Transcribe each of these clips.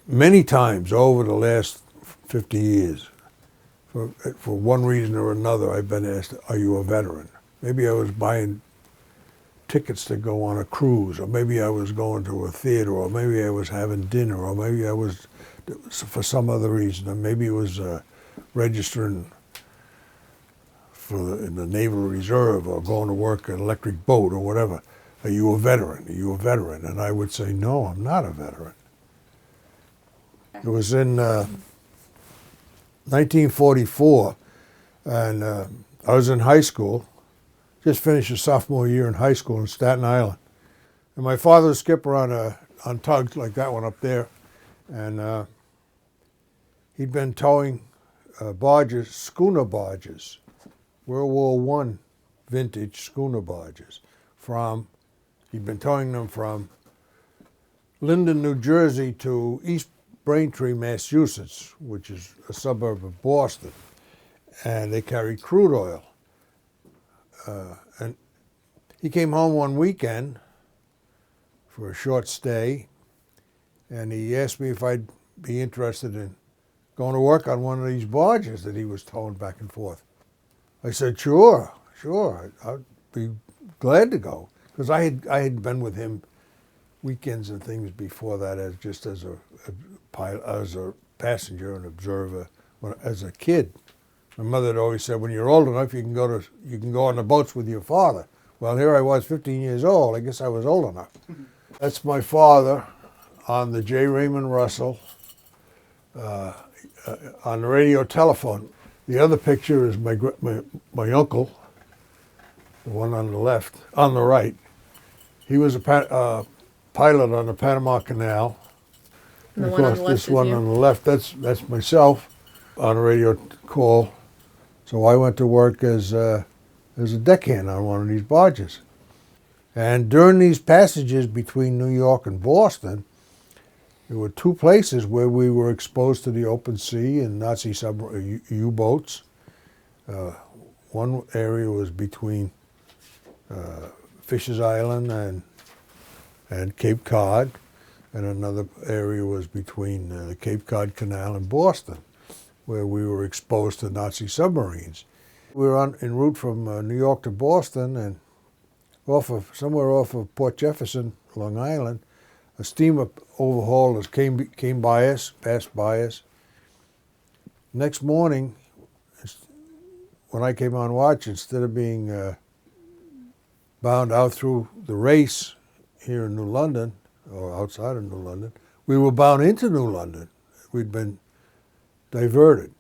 many times over the last 50 years, for one reason or another, I've been asked, are you a veteran? Maybe I was buying tickets to go on a cruise, or maybe I was going to a theater, or maybe I was having dinner, or maybe I was for some other reason, or maybe it was registering in the Naval Reserve, or going to work an electric boat, or whatever. Are you a veteran? Are you a veteran? And I would say, no, I'm not a veteran. It was in 1944, and I was in high school, just finished a sophomore year in high school in Staten Island. And my father was a skipper on tugs like that one up there, and he'd been towing barges, schooner barges, World War I vintage schooner barges he'd been towing them from Linden, New Jersey to East Braintree, Massachusetts, which is a suburb of Boston. And they carried crude oil. And he came home one weekend for a short stay, and he asked me if I'd be interested in going to work on one of these barges that he was towing back and forth. I said, sure, I'd be glad to go. Because I had been with him weekends and things before that as a pilot, as a passenger and observer, as a kid. My mother had always said, when you're old enough, you can go on the boats with your father. Well, here I was, 15 years old. I guess I was old enough. That's my father on the J. Raymond Russell on the radio telephone. The other picture is my uncle, the one on the left, on the right. He was a pilot on the Panama Canal. And of course, this one on the left, that's myself on a radio call. So I went to work as a deckhand on one of these barges. And during these passages between New York and Boston, there were two places where we were exposed to the open sea and Nazi U-boats. One area was between Fisher's Island and Cape Cod, and another area was between the Cape Cod Canal and Boston, where we were exposed to Nazi submarines. We were en route from New York to Boston, and somewhere off of Port Jefferson, Long Island, a steamer overhauled us, came by us, passed by us. Next morning, when I came on watch, instead of being bound out through the race here in New London, or outside of New London, we were bound into New London. We'd been diverted.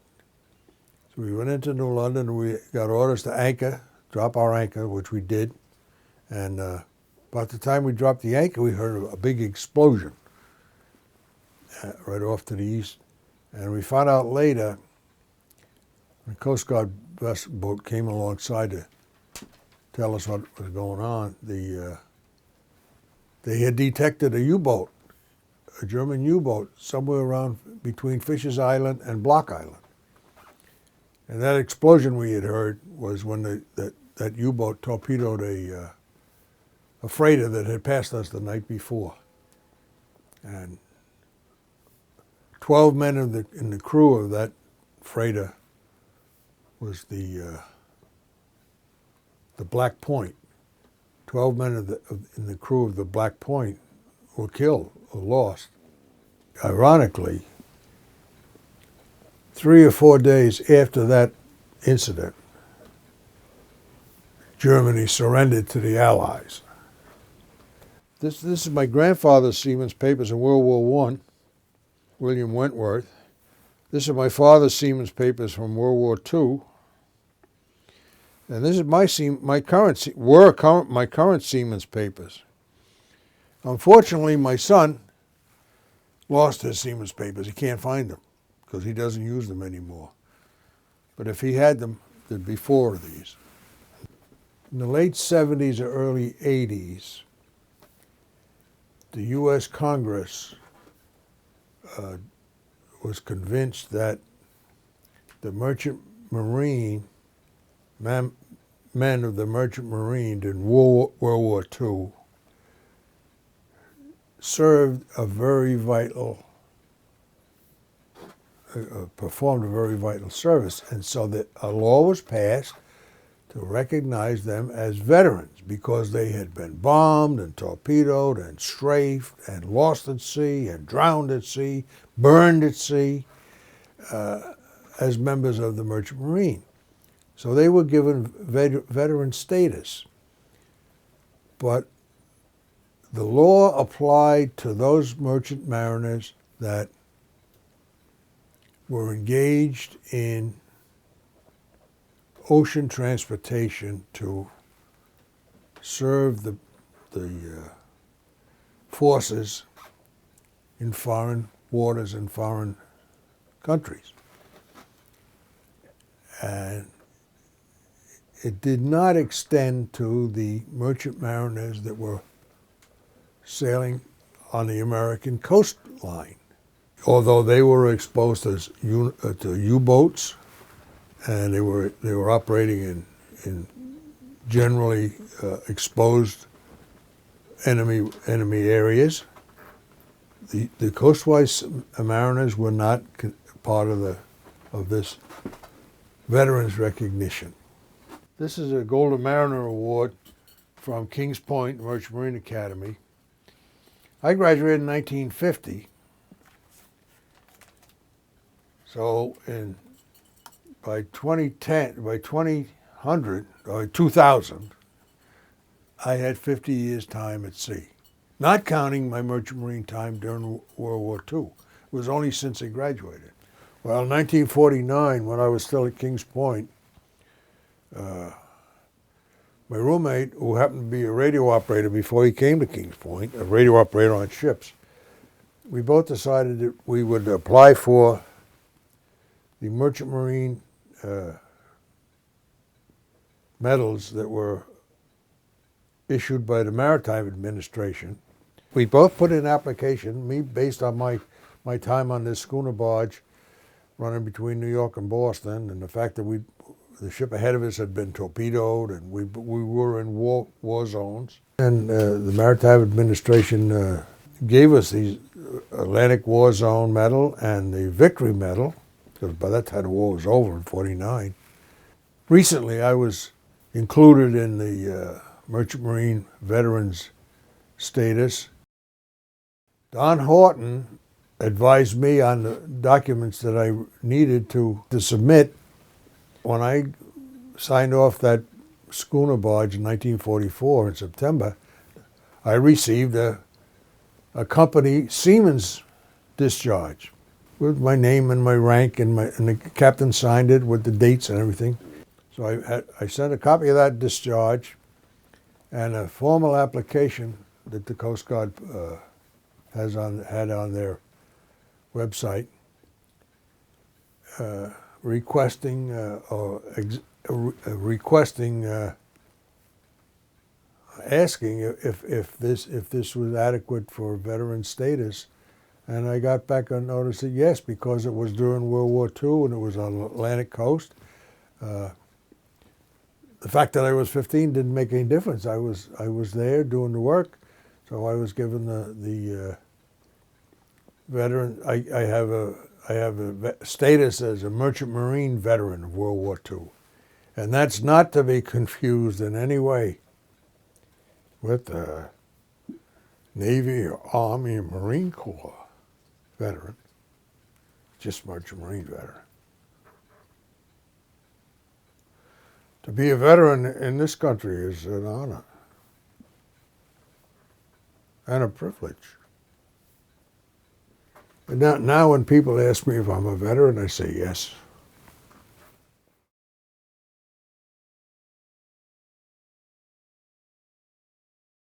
So we went into New London, and we got orders to anchor, drop our anchor, which we did. And about the time we dropped the anchor, we heard a big explosion right off to the east. And we found out later, the Coast Guard boat came alongside to tell us what was going on. They had detected a U-boat, a German U-boat, somewhere around between Fisher's Island and Block Island. And that explosion we had heard was when that U-boat torpedoed a freighter that had passed us the night before. And 12 men in the crew of that freighter was the Black Point. 12 men in the crew of the Black Point were killed or lost. Ironically, 3 or 4 days after that incident, Germany surrendered to the Allies. This is my grandfather's seaman's papers in World War I, William Wentworth. This is my father's seaman's papers from World War II. And this is my current seaman's papers. Unfortunately, my son lost his seaman's papers. He can't find them because he doesn't use them anymore. But if he had them, there'd be 4 of these. In the late 70s or early 80s, the U.S. Congress was convinced that the merchant marine, men of the merchant marine in World War II served a very vital performed a very vital service. And so a law was passed to recognize them as veterans because they had been bombed and torpedoed and strafed and lost at sea and drowned at sea, burned at sea, as members of the Merchant Marine. So they were given veteran status. But the law applied to those merchant mariners that were engaged in ocean transportation to serve the forces in foreign waters and foreign countries. And it did not extend to the merchant mariners that were sailing on the American coastline, although they were exposed to U-boats, and they were operating in generally exposed enemy areas. The coastwise mariners were not part of this veterans recognition. This is a Golden Mariner Award from Kings Point Merchant Marine Academy. I graduated in 1950, so by 2000, I had 50 years time at sea, not counting my Merchant Marine time during World War II. It was only since I graduated. Well, in 1949, when I was still at Kings Point, my roommate, who happened to be a radio operator before he came to Kings Point, a radio operator on ships, we both decided that we would apply for the Merchant Marine medals that were issued by the Maritime Administration. We both put in an application, me based on my time on this schooner barge running between New York and Boston, and the fact that the ship ahead of us had been torpedoed, and we were in war zones. And the Maritime Administration gave us the Atlantic War Zone Medal and the Victory Medal, because by that time the war was over in '49. Recently, I was included in the Merchant Marine Veterans status. Don Horton advised me on the documents that I needed to submit. When I signed off that schooner barge in 1944 in September, I received a company seaman's discharge with my name and my rank, and the captain signed it with the dates and everything. So I sent a copy of that discharge and a formal application that the Coast Guard had on their website, requesting asking if this was adequate for veteran status, and I got back a notice that yes, because it was during World War II and it was on the Atlantic coast. The fact that I was 15 didn't make any difference. I was there doing the work, so I was given the veteran. I have a status as a Merchant Marine veteran of World War II, and that's not to be confused in any way with the Navy or Army or Marine Corps veteran. Just Merchant Marine veteran. To be a veteran in this country is an honor and a privilege. And now when people ask me if I'm a veteran, I say yes.